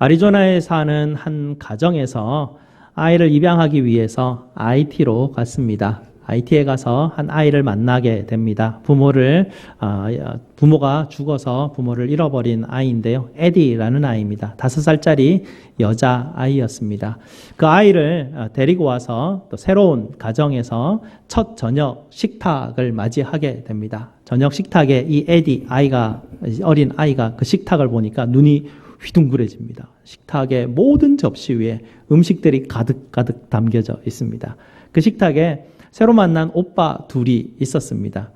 애리조나에 사는 한 가정에서 아이를 입양하기 위해서 IT로 갔습니다. IT에 가서 한 아이를 만나게 됩니다. 부모가 죽어서 부모를 잃어버린 아이인데요. 에디라는 아이입니다. 5살짜리 여자 아이였습니다. 그 아이를 데리고 와서 또 새로운 가정에서 첫 저녁 식탁을 맞이하게 됩니다. 저녁 식탁에 이 에디 어린 아이가 그 식탁을 보니까 눈이 휘둥그레집니다. 식탁의 모든 접시 위에 음식들이 가득가득 담겨져 있습니다. 그 식탁에 새로 만난 오빠 둘이 있었습니다.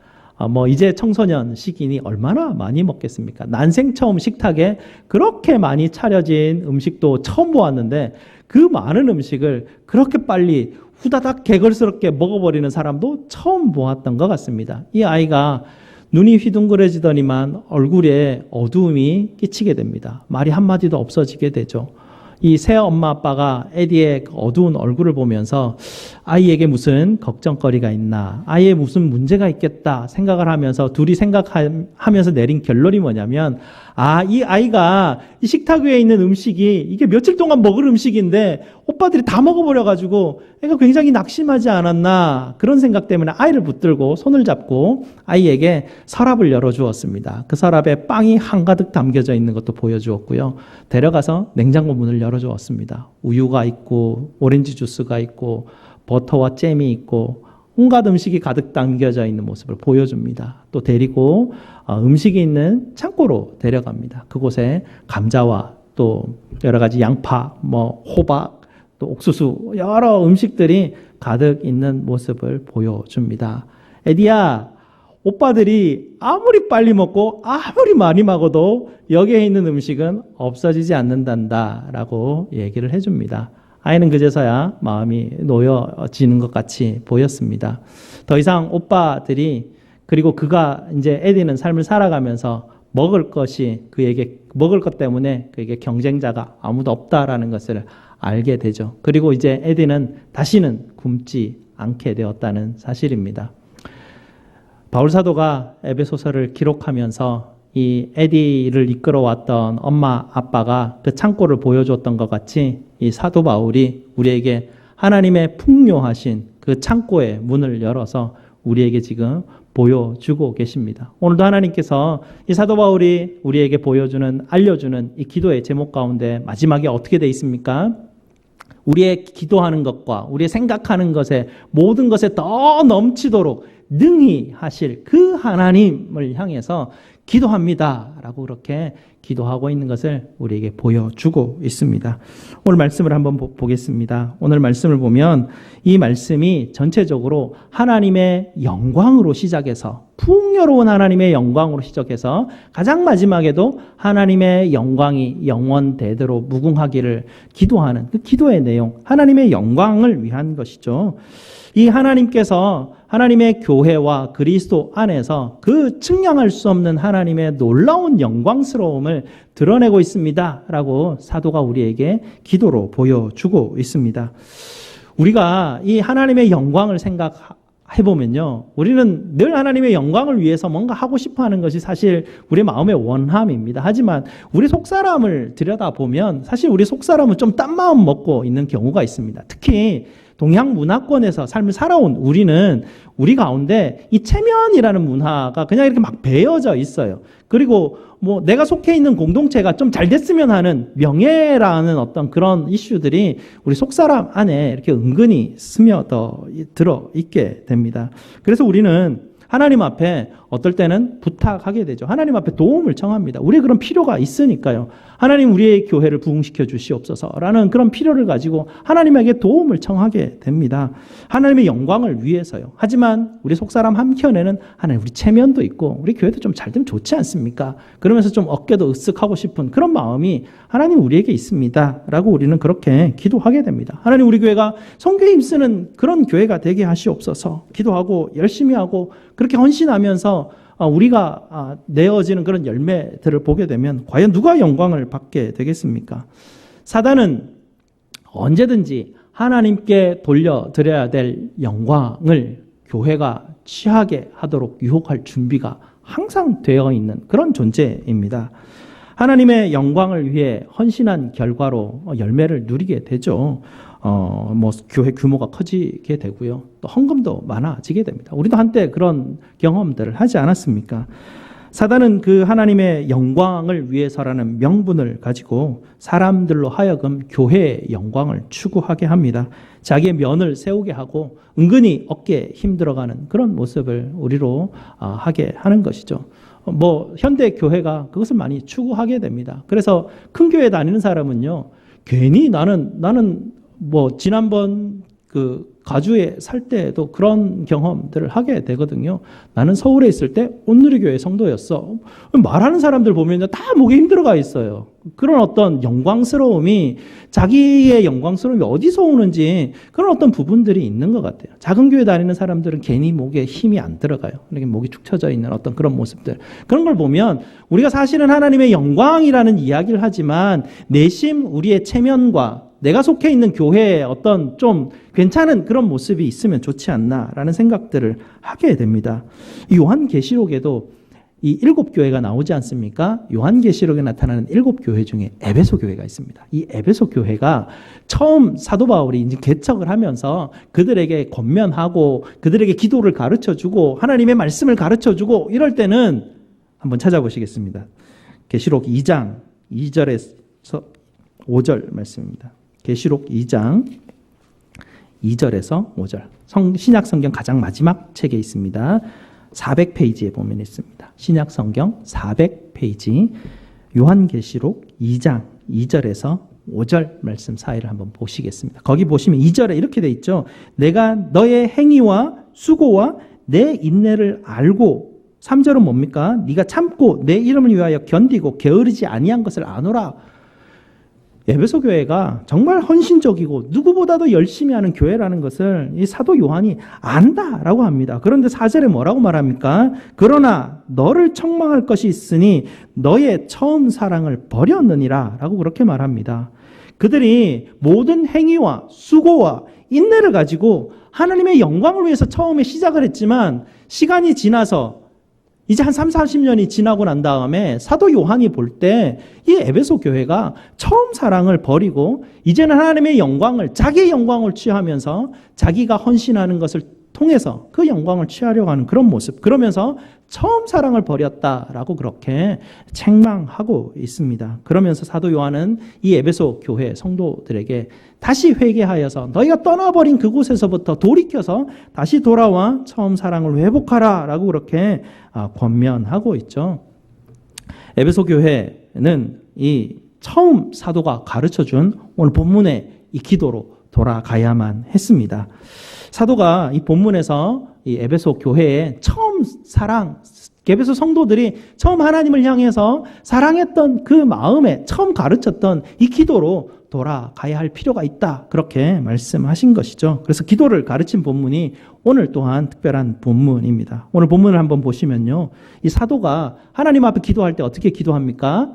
이제 청소년 시기니 얼마나 많이 먹겠습니까? 난생 처음 식탁에 그렇게 많이 차려진 음식도 처음 보았는데 그 많은 음식을 그렇게 빨리 후다닥 개걸스럽게 먹어버리는 사람도 처음 보았던 것 같습니다. 이 아이가 눈이 휘둥그레지더니만 얼굴에 어두움이 끼치게 됩니다. 말이 한마디도 없어지게 되죠. 이 새 엄마 아빠가 에디의 어두운 얼굴을 보면서 아이에게 무슨 걱정거리가 있나, 아이에 무슨 문제가 있겠다 생각을 하면서 둘이 생각하면서 내린 결론이 뭐냐면, 이 아이가 이 식탁 위에 있는 음식이 이게 며칠 동안 먹을 음식인데 오빠들이 다 먹어버려가지고 애가 굉장히 낙심하지 않았나, 그런 생각 때문에 아이를 붙들고 손을 잡고 아이에게 서랍을 열어주었습니다. 그 서랍에 빵이 한가득 담겨져 있는 것도 보여주었고요. 데려가서 냉장고 문을 열어주었습니다. 우유가 있고 오렌지 주스가 있고 버터와 잼이 있고 온갖 음식이 가득 담겨져 있는 모습을 보여줍니다. 또 데리고 음식이 있는 창고로 데려갑니다. 그곳에 감자와 또 여러 가지 양파, 호박, 또 옥수수, 여러 음식들이 가득 있는 모습을 보여줍니다. 에디야, 오빠들이 아무리 빨리 먹고 아무리 많이 먹어도 여기에 있는 음식은 없어지지 않는단다 라고 얘기를 해줍니다. 아이는 그제서야 마음이 놓여지는 것 같이 보였습니다. 더 이상 오빠들이, 그리고 이제 에디는 삶을 살아가면서 먹을 것 때문에 그에게 경쟁자가 아무도 없다라는 것을 알게 되죠. 그리고 이제 에디는 다시는 굶지 않게 되었다는 사실입니다. 바울 사도가 에베소서를 기록하면서 이 에디를 이끌어왔던 엄마 아빠가 그 창고를 보여줬던 것 같이 이 사도 바울이 우리에게 하나님의 풍요하신 그 창고의 문을 열어서 우리에게 지금 보여주고 계십니다. 오늘도 하나님께서 이 사도 바울이 우리에게 알려주는 이 기도의 제목 가운데 마지막에 어떻게 되어 있습니까? 우리의 기도하는 것과 우리의 생각하는 것에 모든 것에 더 넘치도록 능히 하실 그 하나님을 향해서 기도합니다 라고 그렇게 기도하고 있는 것을 우리에게 보여주고 있습니다. 오늘 말씀을 한번 보겠습니다. 오늘 말씀을 보면 이 말씀이 전체적으로 하나님의 영광으로 시작해서, 풍요로운 하나님의 영광으로 시작해서 가장 마지막에도 하나님의 영광이 영원되도록 무궁하기를 기도하는 그 기도의 내용, 하나님의 영광을 위한 것이죠. 이 하나님께서 하나님의 교회와 그리스도 안에서 그 측량할 수 없는 하나님의 놀라운 영광스러움을 드러내고 있습니다 라고 사도가 우리에게 기도로 보여주고 있습니다. 우리가 이 하나님의 영광을 생각해보면요, 우리는 늘 하나님의 영광을 위해서 뭔가 하고 싶어 하는 것이 사실 우리 마음의 원함입니다. 하지만 우리 속사람을 들여다보면 사실 우리 속사람은 좀 딴 마음 먹고 있는 경우가 있습니다. 특히 동양 문화권에서 삶을 살아온 우리 가운데 이 체면이라는 문화가 그냥 이렇게 막 배어져 있어요. 그리고 내가 속해 있는 공동체가 좀 잘 됐으면 하는 명예라는 어떤 그런 이슈들이 우리 속사람 안에 이렇게 은근히 들어 있게 됩니다. 그래서 우리는 하나님 앞에 어떨 때는 부탁하게 되죠. 하나님 앞에 도움을 청합니다. 우리의 그런 필요가 있으니까요. 하나님, 우리의 교회를 부흥시켜 주시옵소서라는 그런 필요를 가지고 하나님에게 도움을 청하게 됩니다. 하나님의 영광을 위해서요. 하지만 우리 속사람 한켠에는 하나님, 우리 체면도 있고 우리 교회도 좀 잘 되면 좋지 않습니까? 그러면서 좀 어깨도 으쓱하고 싶은 그런 마음이 하나님 우리에게 있습니다 라고 우리는 그렇게 기도하게 됩니다. 하나님, 우리 교회가 선교에 힘쓰는 그런 교회가 되게 하시옵소서. 기도하고 열심히 하고 그렇게 헌신하면서 우리가 내어지는 그런 열매들을 보게 되면 과연 누가 영광을 받게 되겠습니까? 사단은 언제든지 하나님께 돌려드려야 될 영광을 교회가 취하게 하도록 유혹할 준비가 항상 되어 있는 그런 존재입니다. 하나님의 영광을 위해 헌신한 결과로 열매를 누리게 되죠. 교회 규모가 커지게 되고요. 또 헌금도 많아지게 됩니다. 우리도 한때 그런 경험들을 하지 않았습니까? 사단은 그 하나님의 영광을 위해서라는 명분을 가지고 사람들로 하여금 교회의 영광을 추구하게 합니다. 자기의 면을 세우게 하고 은근히 어깨에 힘들어가는 그런 모습을 우리로 하게 하는 것이죠. 현대 교회가 그것을 많이 추구하게 됩니다. 그래서 큰 교회 다니는 사람은요, 괜히 나는 지난번 가주에 살 때에도 그런 경험들을 하게 되거든요. 나는 서울에 있을 때 온누리교회 성도였어. 말하는 사람들 보면 다 목에 힘들어가 있어요. 그런 어떤 영광스러움이, 자기의 영광스러움이 어디서 오는지 그런 어떤 부분들이 있는 것 같아요. 작은 교회 다니는 사람들은 괜히 목에 힘이 안 들어가요. 이렇게 목이 축 처져 있는 어떤 그런 모습들. 그런 걸 보면 우리가 사실은 하나님의 영광이라는 이야기를 하지만 내심 우리의 체면과 내가 속해 있는 교회에 어떤 좀 괜찮은 그런 모습이 있으면 좋지 않나라는 생각들을 하게 됩니다. 요한계시록에도 이 7교회가 나오지 않습니까? 요한계시록에 나타나는 7교회 중에 에베소 교회가 있습니다. 이 에베소 교회가 처음 사도 바울이 이제 개척을 하면서 그들에게 권면하고 그들에게 기도를 가르쳐주고 하나님의 말씀을 가르쳐주고 이럴 때는 한번 찾아보시겠습니다. 계시록 2장 2절에서 5절 말씀입니다. 계시록 2장 2절에서 5절. 신약 성경 가장 마지막 책에 있습니다. 400페이지에 보면 있습니다. 신약 성경 400페이지 요한계시록 2장 2절에서 5절 말씀 사이를 한번 보시겠습니다. 거기 보시면 2절에 이렇게 돼 있죠. 내가 너의 행위와 수고와 내 인내를 알고 3절은 뭡니까? 네가 참고 내 이름을 위하여 견디고 게으르지 아니한 것을 아노라. 에베소 교회가 정말 헌신적이고 누구보다도 열심히 하는 교회라는 것을 이 사도 요한이 안다라고 합니다. 그런데 4절에 뭐라고 말합니까? 그러나 너를 책망할 것이 있으니 너의 처음 사랑을 버렸느니라 라고 그렇게 말합니다. 그들이 모든 행위와 수고와 인내를 가지고 하나님의 영광을 위해서 처음에 시작을 했지만 시간이 지나서 이제 한 3, 40년이 지나고 난 다음에 사도 요한이 볼 때 이 에베소 교회가 처음 사랑을 버리고 이제는 하나님의 영광을, 자기의 영광을 취하면서 자기가 헌신하는 것을 통해서 그 영광을 취하려고 하는 그런 모습, 그러면서 처음 사랑을 버렸다라고 그렇게 책망하고 있습니다. 그러면서 사도 요한은 이 에베소 교회 성도들에게 다시 회개하여서 너희가 떠나버린 그곳에서부터 돌이켜서 다시 돌아와 처음 사랑을 회복하라 라고 그렇게 권면하고 있죠. 에베소 교회는 이 처음 사도가 가르쳐준 오늘 본문의 이 기도로 돌아가야만 했습니다. 사도가 이 본문에서 이 에베소 교회의 처음 사랑, 에베소 성도들이 처음 하나님을 향해서 사랑했던 그 마음에 처음 가르쳤던 이 기도로 돌아가야 할 필요가 있다. 그렇게 말씀하신 것이죠. 그래서 기도를 가르친 본문이 오늘 또한 특별한 본문입니다. 오늘 본문을 한번 보시면요. 이 사도가 하나님 앞에 기도할 때 어떻게 기도합니까?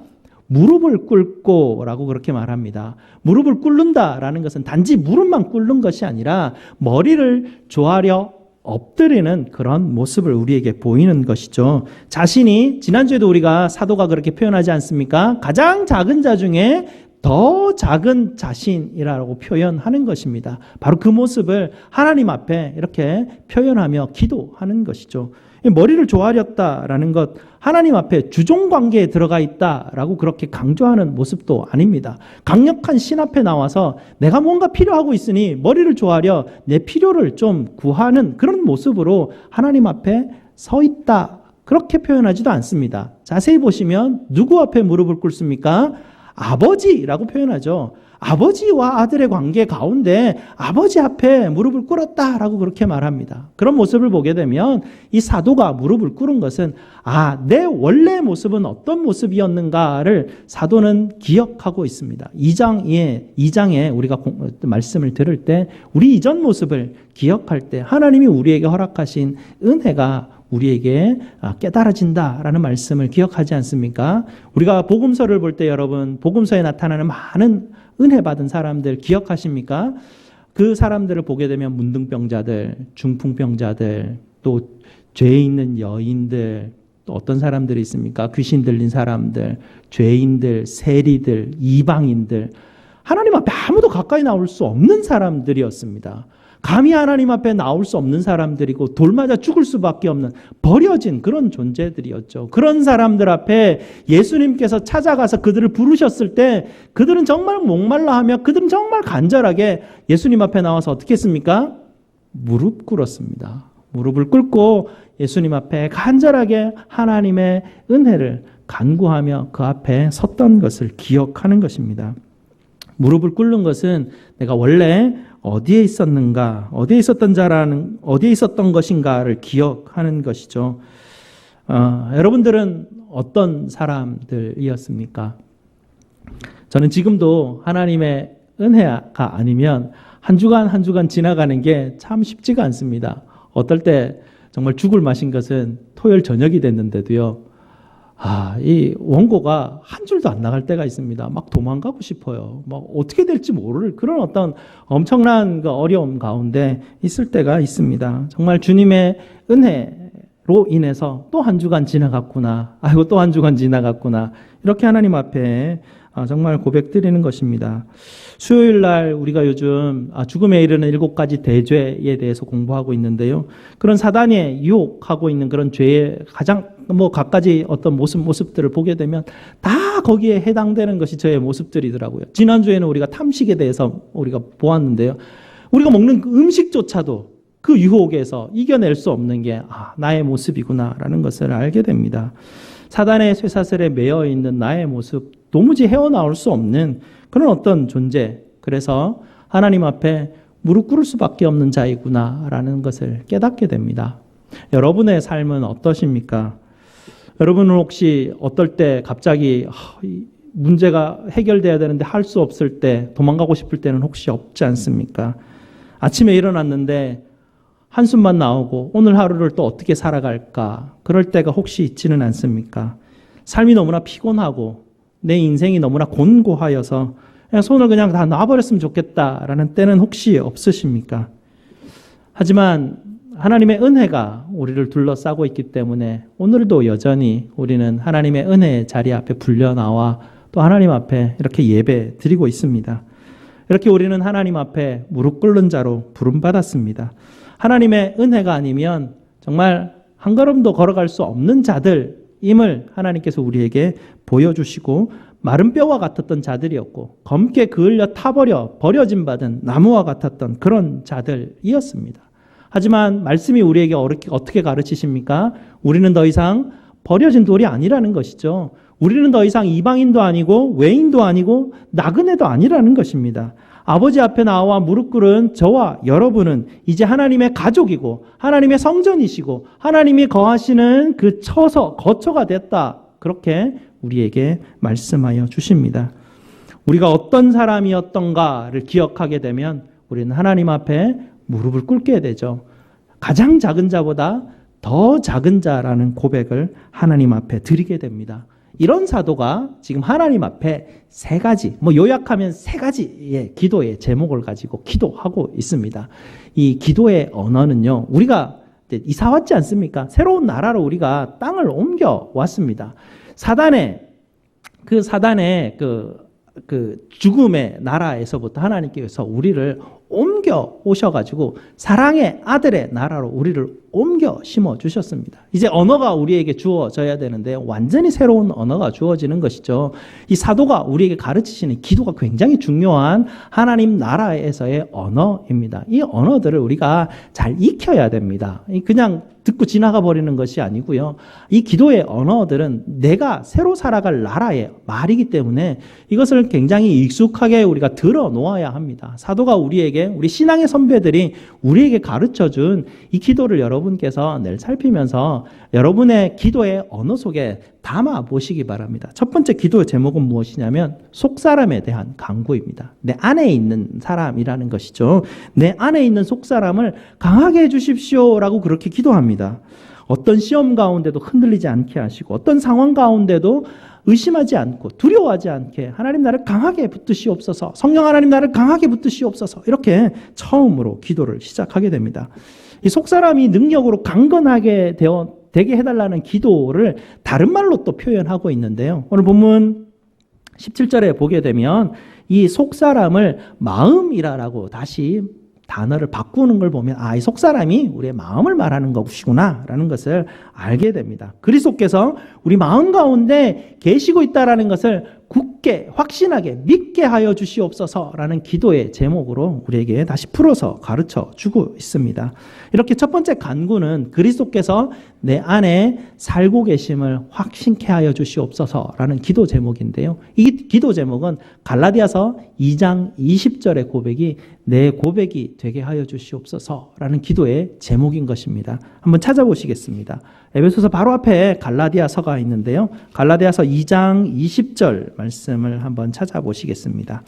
무릎을 꿇고 라고 그렇게 말합니다. 무릎을 꿇는다라는 것은 단지 무릎만 꿇는 것이 아니라 머리를 조아려 엎드리는 그런 모습을 우리에게 보이는 것이죠. 자신이, 지난주에도 우리가 사도가 그렇게 표현하지 않습니까? 가장 작은 자 중에 더 작은 자신이라고 표현하는 것입니다. 바로 그 모습을 하나님 앞에 이렇게 표현하며 기도하는 것이죠. 머리를 조아렸다라는 것, 하나님 앞에 주종관계에 들어가 있다라고 그렇게 강조하는 모습도 아닙니다. 강력한 신 앞에 나와서 내가 뭔가 필요하고 있으니 머리를 조아려 내 필요를 좀 구하는 그런 모습으로 하나님 앞에 서 있다, 그렇게 표현하지도 않습니다. 자세히 보시면 누구 앞에 무릎을 꿇습니까? 아버지라고 표현하죠. 아버지와 아들의 관계 가운데 아버지 앞에 무릎을 꿇었다라고 그렇게 말합니다. 그런 모습을 보게 되면 이 사도가 무릎을 꿇은 것은 내 원래 모습은 어떤 모습이었는가를 사도는 기억하고 있습니다. 2장에 우리가 말씀을 들을 때 우리 이전 모습을 기억할 때 하나님이 우리에게 허락하신 은혜가 우리에게 깨달아진다라는 말씀을 기억하지 않습니까? 우리가 복음서를 볼 때 여러분, 복음서에 나타나는 많은 은혜 받은 사람들 기억하십니까? 그 사람들을 보게 되면 문둥병자들, 중풍병자들, 또 죄 있는 여인들, 또 어떤 사람들이 있습니까? 귀신 들린 사람들, 죄인들, 세리들, 이방인들. 하나님 앞에 아무도 가까이 나올 수 없는 사람들이었습니다. 감히 하나님 앞에 나올 수 없는 사람들이고 돌 맞아 죽을 수밖에 없는 버려진 그런 존재들이었죠. 그런 사람들 앞에 예수님께서 찾아가서 그들을 부르셨을 때 그들은 정말 목말라 하며 그들은 정말 간절하게 예수님 앞에 나와서 어떻게 했습니까? 무릎 꿇었습니다. 무릎을 꿇고 예수님 앞에 간절하게 하나님의 은혜를 간구하며 그 앞에 섰던 것을 기억하는 것입니다. 무릎을 꿇는 것은 내가 원래 어디에 있었는가, 어디에 있었던 것인가를 기억하는 것이죠. 여러분들은 어떤 사람들이었습니까? 저는 지금도 하나님의 은혜가 아니면 한 주간 한 주간 지나가는 게 참 쉽지가 않습니다. 어떨 때 정말 죽을 맛인 것은 토요일 저녁이 됐는데도요. 이 원고가 한 줄도 안 나갈 때가 있습니다. 막 도망가고 싶어요. 막 어떻게 될지 모를 그런 어떤 엄청난 그 어려움 가운데 있을 때가 있습니다. 정말 주님의 은혜로 인해서 또 한 주간 지나갔구나. 아이고 또 한 주간 지나갔구나. 이렇게 하나님 앞에 정말 고백드리는 것입니다. 수요일 날 우리가 요즘 죽음에 이르는 7가지 대죄에 대해서 공부하고 있는데요. 그런 사단이 유혹하고 있는 그런 죄의 가장 갖가지 어떤 모습들을 보게 되면 다 거기에 해당되는 것이 저의 모습들이더라고요. 지난주에는 우리가 탐식에 대해서 우리가 보았는데요. 우리가 먹는 그 음식조차도 그 유혹에서 이겨낼 수 없는 게 나의 모습이구나라는 것을 알게 됩니다. 사단의 쇠사슬에 매여 있는 나의 모습, 도무지 헤어나올 수 없는 그런 어떤 존재. 그래서 하나님 앞에 무릎 꿇을 수밖에 없는 자이구나라는 것을 깨닫게 됩니다. 여러분의 삶은 어떠십니까? 여러분은 혹시 어떨 때 갑자기 문제가 해결돼야 되는데 할 수 없을 때 도망가고 싶을 때는 혹시 없지 않습니까? 아침에 일어났는데 한숨만 나오고 오늘 하루를 또 어떻게 살아갈까? 그럴 때가 혹시 있지는 않습니까? 삶이 너무나 피곤하고 내 인생이 너무나 곤고하여서 손을 그냥 다 놔버렸으면 좋겠다라는 때는 혹시 없으십니까? 하지만 하나님의 은혜가 우리를 둘러싸고 있기 때문에 오늘도 여전히 우리는 하나님의 은혜의 자리 앞에 불려나와 또 하나님 앞에 이렇게 예배 드리고 있습니다. 이렇게 우리는 하나님 앞에 무릎 꿇는 자로 부름받았습니다. 하나님의 은혜가 아니면 정말 한 걸음도 걸어갈 수 없는 자들임을 하나님께서 우리에게 보여주시고 마른 뼈와 같았던 자들이었고 검게 그을려 타버려 버려진 받은 나무와 같았던 그런 자들이었습니다. 하지만 말씀이 우리에게 어떻게 가르치십니까? 우리는 더 이상 버려진 돌이 아니라는 것이죠. 우리는 더 이상 이방인도 아니고 외인도 아니고 나그네도 아니라는 것입니다. 아버지 앞에 나와 무릎 꿇은 저와 여러분은 이제 하나님의 가족이고 하나님의 성전이시고 하나님이 거하시는 그 거처가 됐다. 그렇게 우리에게 말씀하여 주십니다. 우리가 어떤 사람이었던가를 기억하게 되면 우리는 하나님 앞에 무릎을 꿇게 되죠. 가장 작은 자보다 더 작은 자라는 고백을 하나님 앞에 드리게 됩니다. 이런 사도가 지금 하나님 앞에 3가지, 요약하면 3가지의 기도의 제목을 가지고 기도하고 있습니다. 이 기도의 언어는요, 우리가 이사 왔지 않습니까? 새로운 나라로 우리가 땅을 옮겨 왔습니다. 사단의 죽음의 나라에서부터 하나님께서 우리를 옮겨 오셔가지고 사랑의 아들의 나라로 우리를 옮겨 심어 주셨습니다. 이제 언어가 우리에게 주어져야 되는데 완전히 새로운 언어가 주어지는 것이죠. 이 사도가 우리에게 가르치시는 기도가 굉장히 중요한 하나님 나라에서의 언어입니다. 이 언어들을 우리가 잘 익혀야 됩니다. 그냥 듣고 지나가 버리는 것이 아니고요. 이 기도의 언어들은 내가 새로 살아갈 나라의 말이기 때문에 이것을 굉장히 익숙하게 우리가 들어 놓아야 합니다. 사도가 우리 신앙의 선배들이 우리에게 가르쳐준 이 기도를 여러분께서 늘 살피면서 여러분의 기도의 언어 속에 담아 보시기 바랍니다. 첫 번째 기도의 제목은 무엇이냐면 속사람에 대한 간구입니다. 내 안에 있는 사람이라는 것이죠. 내 안에 있는 속사람을 강하게 해주십시오라고 그렇게 기도합니다. 어떤 시험 가운데도 흔들리지 않게 하시고 어떤 상황 가운데도 의심하지 않고 두려워하지 않게 하나님 나를 강하게 붙드시옵소서, 성령 하나님 나를 강하게 붙드시옵소서, 이렇게 처음으로 기도를 시작하게 됩니다. 이 속사람이 능력으로 강건하게 되게 해달라는 기도를 다른 말로 또 표현하고 있는데요. 오늘 본문 17절에 보게 되면 이 속사람을 마음이라고 다시 단어를 바꾸는 걸 보면 이 속사람이 우리의 마음을 말하는 것이구나 라는 것을 알게 됩니다. 그리스도께서 우리 마음 가운데 계시고 있다라는 것을 굳게 확신하게 믿게 하여 주시옵소서라는 기도의 제목으로 우리에게 다시 풀어서 가르쳐 주고 있습니다. 이렇게 첫 번째 간구는 그리스도께서 내 안에 살고 계심을 확신케 하여 주시옵소서라는 기도 제목인데요. 이 기도 제목은 갈라디아서 2장 20절의 고백이 내 고백이 되게 하여 주시옵소서라는 기도의 제목인 것입니다. 한번 찾아보시겠습니다. 에베소서 바로 앞에 갈라디아서가 있는데요. 갈라디아서 2장 20절 말씀을 한번 찾아보시겠습니다.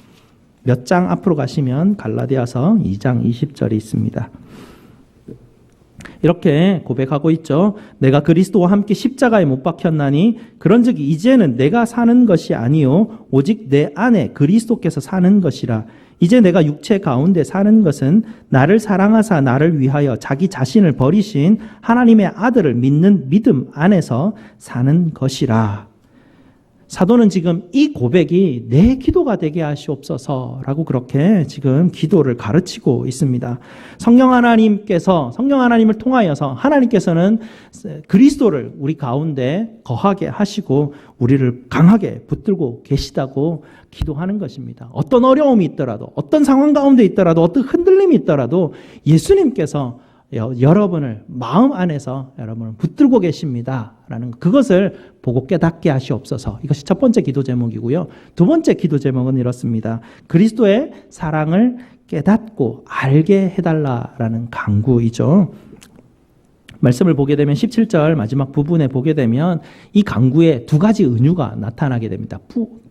몇 장 앞으로 가시면 갈라디아서 2장 20절이 있습니다. 이렇게 고백하고 있죠. 내가 그리스도와 함께 십자가에 못 박혔나니 그런즉 이제는 내가 사는 것이 아니요 오직 내 안에 그리스도께서 사는 것이라. 이제 내가 육체 가운데 사는 것은 나를 사랑하사 나를 위하여 자기 자신을 버리신 하나님의 아들을 믿는 믿음 안에서 사는 것이라. 사도는 지금 이 고백이 내 기도가 되게 하시옵소서라고 그렇게 지금 기도를 가르치고 있습니다. 성령 하나님을 통하여서 하나님께서는 그리스도를 우리 가운데 거하게 하시고 우리를 강하게 붙들고 계시다고 기도하는 것입니다. 어떤 어려움이 있더라도, 어떤 상황 가운데 있더라도, 어떤 흔들림이 있더라도 예수님께서 여러분을 마음 안에서 여러분을 붙들고 계십니다라는 그것을 보고 깨닫게 하시옵소서. 이것이 첫 번째 기도 제목이고요. 두 번째 기도 제목은 이렇습니다. 그리스도의 사랑을 깨닫고 알게 해달라라는 간구이죠. 말씀을 보게 되면 17절 마지막 부분에 보게 되면 이 간구에 두 가지 은유가 나타나게 됩니다.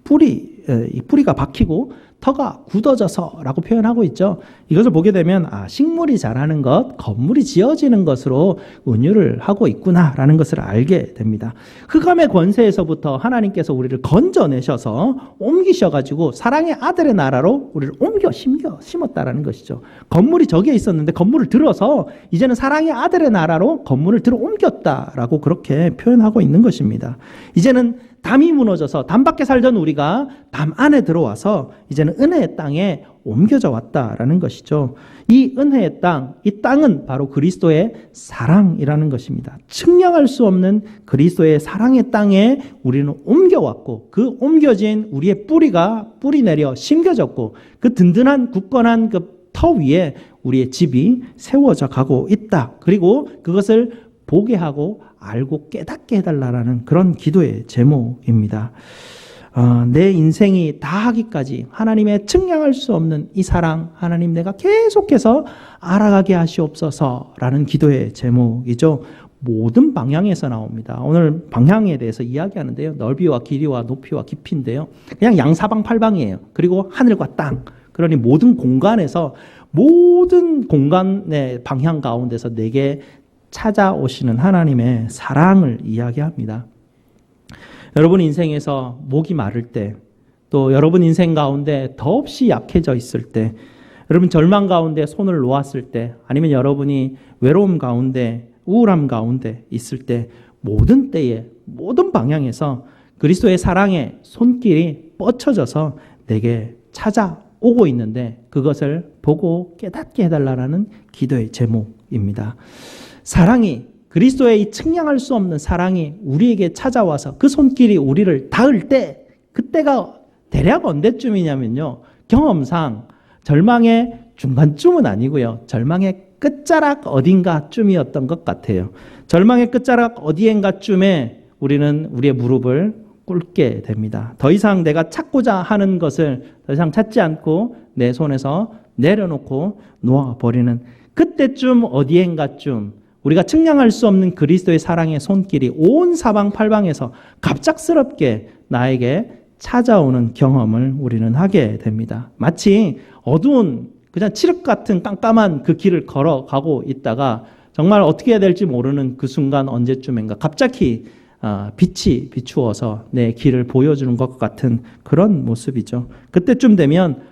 뿌리가 박히고 터가 굳어져서 라고 표현하고 있죠. 이것을 보게 되면 식물이 자라는 것, 건물이 지어지는 것으로 은유를 하고 있구나라는 것을 알게 됩니다. 흑암의 권세에서부터 하나님께서 우리를 건져내셔서 옮기셔가지고 사랑의 아들의 나라로 우리를 옮겨 심었다라는 것이죠. 건물이 저기에 있었는데 건물을 들어서 이제는 사랑의 아들의 나라로 건물을 들어 옮겼다라고 그렇게 표현하고 있는 것입니다. 이제는 담이 무너져서 담 밖에 살던 우리가 담 안에 들어와서 이제는 은혜의 땅에 옮겨져 왔다라는 것이죠. 이 은혜의 땅, 이 땅은 바로 그리스도의 사랑이라는 것입니다. 측량할 수 없는 그리스도의 사랑의 땅에 우리는 옮겨왔고 그 옮겨진 우리의 뿌리 내려 심겨졌고 그 든든한 굳건한 그 터 위에 우리의 집이 세워져 가고 있다. 그리고 그것을 보게 하고 알고 깨닫게 해달라는 그런 기도의 제목입니다. 내 인생이 다하기까지 하나님의 측량할 수 없는 이 사랑, 하나님 내가 계속해서 알아가게 하시옵소서라는 기도의 제목이죠. 모든 방향에서 나옵니다. 오늘 방향에 대해서 이야기하는데요. 넓이와 길이와 높이와 깊이인데요. 그냥 양사방팔방이에요. 그리고 하늘과 땅. 그러니 모든 공간에서 모든 공간의 방향 가운데서 내게 찾아오시는 하나님의 사랑을 이야기합니다. 여러분 인생에서 목이 마를 때, 또 여러분 인생 가운데 더없이 약해져 있을 때, 여러분 절망 가운데 손을 놓았을 때, 아니면 여러분이 외로움 가운데, 우울함 가운데 있을 때, 모든 때에, 모든 방향에서 그리스도의 사랑의 손길이 뻗쳐져서 내게 찾아오고 있는데 그것을 보고 깨닫게 해달라는 기도의 제목입니다. 사랑이, 그리스도의 이 측량할 수 없는 사랑이 우리에게 찾아와서 그 손길이 우리를 닿을 때, 그때가 대략 언제쯤이냐면요, 경험상 절망의 중간쯤은 아니고요, 절망의 끝자락 어딘가쯤이었던 것 같아요. 절망의 끝자락 어디엔가쯤에 우리는 우리의 무릎을 꿇게 됩니다. 더 이상 내가 찾고자 하는 것을 더 이상 찾지 않고 내 손에서 내려놓고 놓아버리는 그때쯤 어디엔가쯤 우리가 측량할 수 없는 그리스도의 사랑의 손길이 온 사방팔방에서 갑작스럽게 나에게 찾아오는 경험을 우리는 하게 됩니다. 마치 어두운 그냥 칠흑 같은 깜깜한 그 길을 걸어가고 있다가 정말 어떻게 해야 될지 모르는 그 순간 언제쯤인가 갑자기 빛이 비추어서 내 길을 보여주는 것 같은 그런 모습이죠. 그때쯤 되면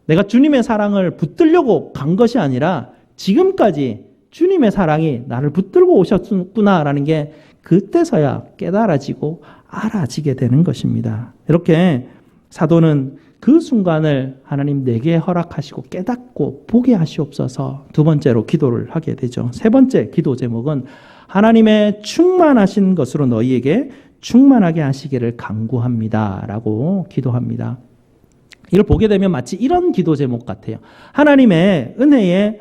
내가 주님의 사랑을 붙들려고 간 것이 아니라 지금까지 주님의 사랑이 나를 붙들고 오셨구나라는 게 그때서야 깨달아지고 알아지게 되는 것입니다. 이렇게 사도는 그 순간을 하나님 내게 허락하시고 깨닫고 보게 하시옵소서 두 번째로 기도를 하게 되죠. 세 번째 기도 제목은 하나님의 충만하신 것으로 너희에게 충만하게 하시기를 간구합니다 라고 기도합니다. 이걸 보게 되면 마치 이런 기도 제목 같아요. 하나님의 은혜의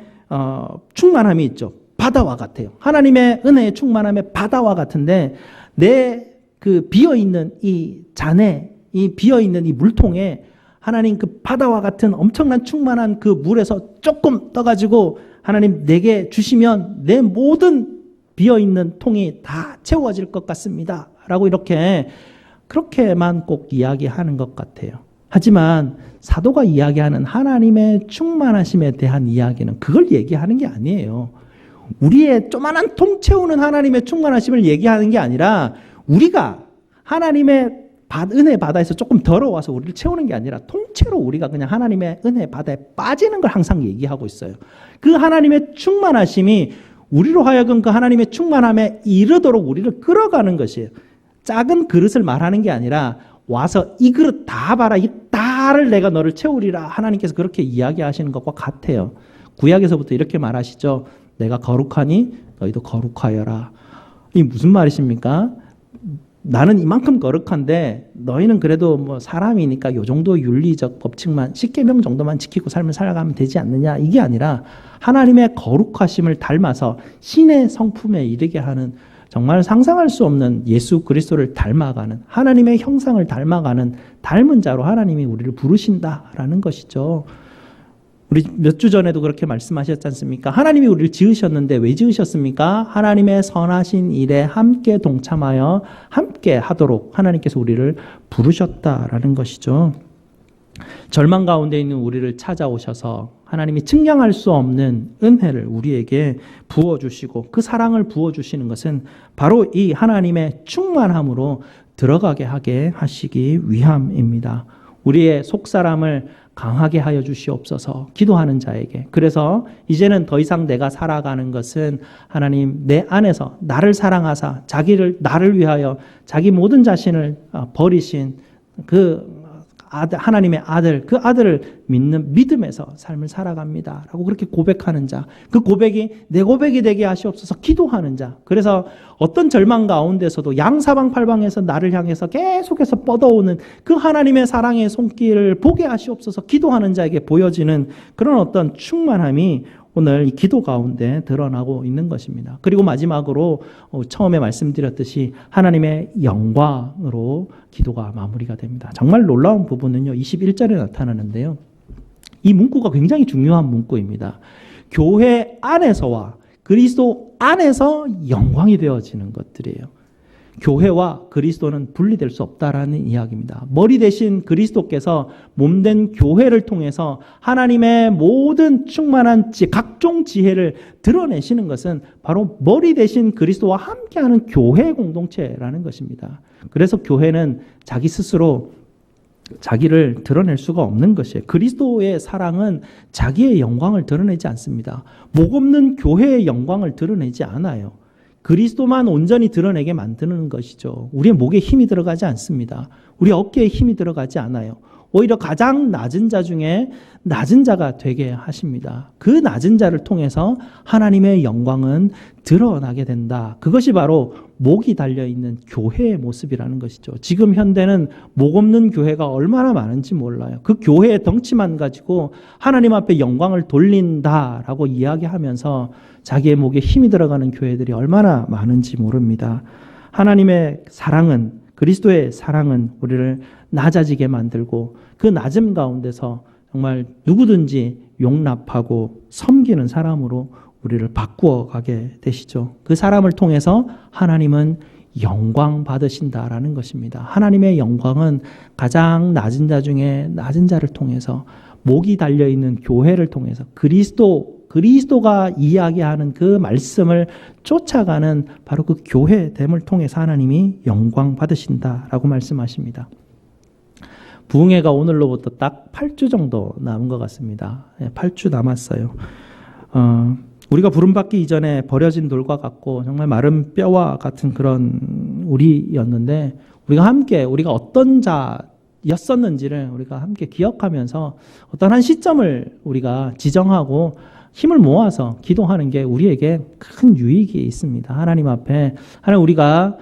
충만함이 있죠. 바다와 같아요. 하나님의 은혜의 충만함의 바다와 같은데 내 그 비어있는 이 잔에, 이 비어있는 이 물통에 하나님 그 바다와 같은 엄청난 충만한 그 물에서 조금 떠가지고 하나님 내게 주시면 내 모든 비어있는 통이 다 채워질 것 같습니다 라고 이렇게 그렇게만 꼭 이야기하는 것 같아요. 하지만 사도가 이야기하는 하나님의 충만하심에 대한 이야기는 그걸 얘기하는 게 아니에요. 우리의 조만한 통 채우는 하나님의 충만하심을 얘기하는 게 아니라 우리가 하나님의 은혜 바다에서 조금 더러워서 우리를 채우는 게 아니라 통째로 우리가 그냥 하나님의 은혜 바다에 빠지는 걸 항상 얘기하고 있어요. 그 하나님의 충만하심이 우리로 하여금 그 하나님의 충만함에 이르도록 우리를 끌어가는 것이에요. 작은 그릇을 말하는 게 아니라 와서 이 그릇 다 봐라, 이 다를 내가 너를 채우리라 하나님께서 그렇게 이야기하시는 것과 같아요. 구약에서부터 이렇게 말하시죠. 내가 거룩하니 너희도 거룩하여라. 이게 무슨 말이십니까? 나는 이만큼 거룩한데 너희는 그래도 뭐 사람이니까 요 정도 윤리적 법칙만 10계명 정도만 지키고 삶을 살아가면 되지 않느냐, 이게 아니라 하나님의 거룩하심을 닮아서 신의 성품에 이르게 하는 정말 상상할 수 없는 예수 그리스도를 닮아가는 하나님의 형상을 닮아가는 닮은 자로 하나님이 우리를 부르신다라는 것이죠. 우리 몇 주 전에도 그렇게 말씀하셨지 않습니까? 하나님이 우리를 지으셨는데 왜 지으셨습니까? 하나님의 선하신 일에 함께 동참하여 함께 하도록 하나님께서 우리를 부르셨다라는 것이죠. 절망 가운데 있는 우리를 찾아오셔서 하나님이 측량할 수 없는 은혜를 우리에게 부어주시고 그 사랑을 부어주시는 것은 바로 이 하나님의 충만함으로 들어가게 하게 하시기 위함입니다. 우리의 속사람을 강하게 하여 주시옵소서 기도하는 자에게. 그래서 이제는 더 이상 내가 살아가는 것은 하나님 내 안에서 나를 사랑하사 나를 위하여 자기 모든 자신을 버리신 그 아들, 하나님의 아들, 그 아들을 믿는 믿음에서 삶을 살아갑니다 라고 그렇게 고백하는 자, 그 고백이 내 고백이 되게 하시옵소서 기도하는 자. 그래서 어떤 절망 가운데서도 양사방팔방에서 나를 향해서 계속해서 뻗어오는 그 하나님의 사랑의 손길을 보게 하시옵소서 기도하는 자에게 보여지는 그런 어떤 충만함이 오늘 이 기도 가운데 드러나고 있는 것입니다. 그리고 마지막으로 처음에 말씀드렸듯이 하나님의 영광으로 기도가 마무리가 됩니다. 정말 놀라운 부분은요, 21절에 나타나는데요. 이 문구가 굉장히 중요한 문구입니다. 교회 안에서와 그리스도 안에서 영광이 되어지는 것들이에요. 교회와 그리스도는 분리될 수 없다라는 이야기입니다. 머리 대신 그리스도께서 몸된 교회를 통해서 하나님의 모든 충만한 각종 지혜를 드러내시는 것은 바로 머리 대신 그리스도와 함께하는 교회 공동체라는 것입니다. 그래서 교회는 자기 스스로 자기를 드러낼 수가 없는 것이에요. 그리스도의 사랑은 자기의 영광을 드러내지 않습니다. 목 없는 교회의 영광을 드러내지 않아요. 그리스도만 온전히 드러내게 만드는 것이죠. 우리의 목에 힘이 들어가지 않습니다. 우리 어깨에 힘이 들어가지 않아요. 오히려 가장 낮은 자 중에 낮은 자가 되게 하십니다. 그 낮은 자를 통해서 하나님의 영광은 드러나게 된다. 그것이 바로 목이 달려있는 교회의 모습이라는 것이죠. 지금 현대는 목 없는 교회가 얼마나 많은지 몰라요. 그 교회의 덩치만 가지고 하나님 앞에 영광을 돌린다라고 이야기하면서 자기의 목에 힘이 들어가는 교회들이 얼마나 많은지 모릅니다. 하나님의 사랑은, 그리스도의 사랑은 우리를 낮아지게 만들고 그 낮음 가운데서 정말 누구든지 용납하고 섬기는 사람으로 우리를 바꾸어 가게 되시죠. 그 사람을 통해서 하나님은 영광 받으신다라는 것입니다. 하나님의 영광은 가장 낮은 자 중에 낮은 자를 통해서 목이 달려있는 교회를 통해서 그리스도가 이야기하는 그 말씀을 쫓아가는 바로 그 교회됨을 통해서 하나님이 영광 받으신다라고 말씀하십니다. 부흥회가 오늘로부터 딱 8주 정도 남은 것 같습니다. 8주 남았어요. 우리가 부름받기 이전에 버려진 돌과 같고 정말 마른 뼈와 같은 그런 우리였는데 우리가 어떤 자였었는지를 우리가 함께 기억하면서 어떤 한 시점을 우리가 지정하고 힘을 모아서 기도하는 게 우리에게 큰 유익이 있습니다. 하나님 앞에 우리가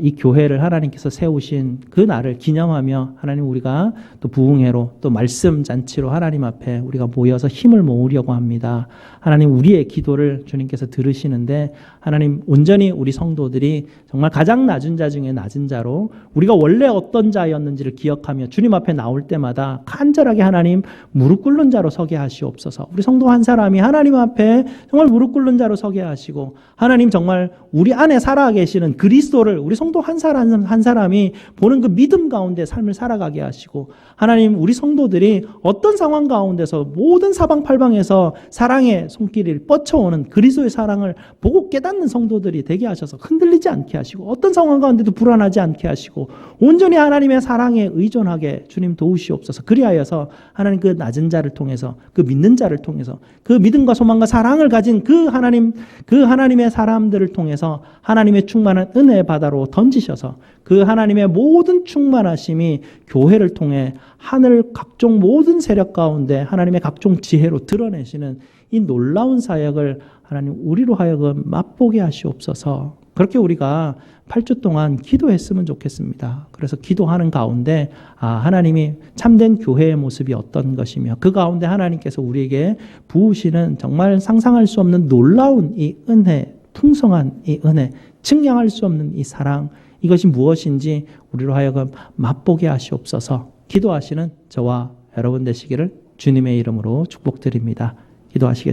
이 교회를 하나님께서 세우신 그 날을 기념하며 하나님 우리가 또 부흥회로 또 말씀 잔치로 하나님 앞에 우리가 모여서 힘을 모으려고 합니다. 하나님 우리의 기도를 주님께서 들으시는데 하나님 온전히 우리 성도들이 정말 가장 낮은 자 중에 낮은 자로 우리가 원래 어떤 자였는지를 기억하며 주님 앞에 나올 때마다 간절하게 하나님 무릎 꿇는 자로 서게 하시옵소서. 우리 성도 한 사람이 하나님 앞에 정말 무릎 꿇는 자로 서게 하시고 하나님 정말 우리 안에 살아계시는 그리스도를 우리 성도 한 사람 한 사람이 보는 그 믿음 가운데 삶을 살아가게 하시고 하나님 우리 성도들이 어떤 상황 가운데서 모든 사방팔방에서 사랑의 손길이 뻗쳐오는 그리스도의 사랑을 보고 깨닫는 성도들이 되게 하셔서 흔들리지 않게 하시고 어떤 상황 가운데도 불안하지 않게 하시고 온전히 하나님의 사랑에 의존하게 주님 도우시옵소서. 그리하여서 하나님 그 낮은 자를 통해서 그 믿는 자를 통해서 그 믿음과 소망과 사랑을 가진 그 하나님의 사람들을 통해서 하나님의 충만한 은혜의 바다로 던지셔서 그 하나님의 모든 충만하심이 교회를 통해 하늘 각종 모든 세력 가운데 하나님의 각종 지혜로 드러내시는 이 놀라운 사역을 하나님 우리로 하여금 맛보게 하시옵소서. 그렇게 우리가 8주 동안 기도했으면 좋겠습니다. 그래서 기도하는 가운데 하나님이 참된 교회의 모습이 어떤 것이며 그 가운데 하나님께서 우리에게 부으시는 정말 상상할 수 없는 놀라운 이 은혜, 풍성한 이 은혜, 측량할 수 없는 이 사랑, 이것이 무엇인지 우리로 하여금 맛보게 하시옵소서. 기도하시는 저와 여러분 되시기를 주님의 이름으로 축복드립니다. 기도하시겠습니다.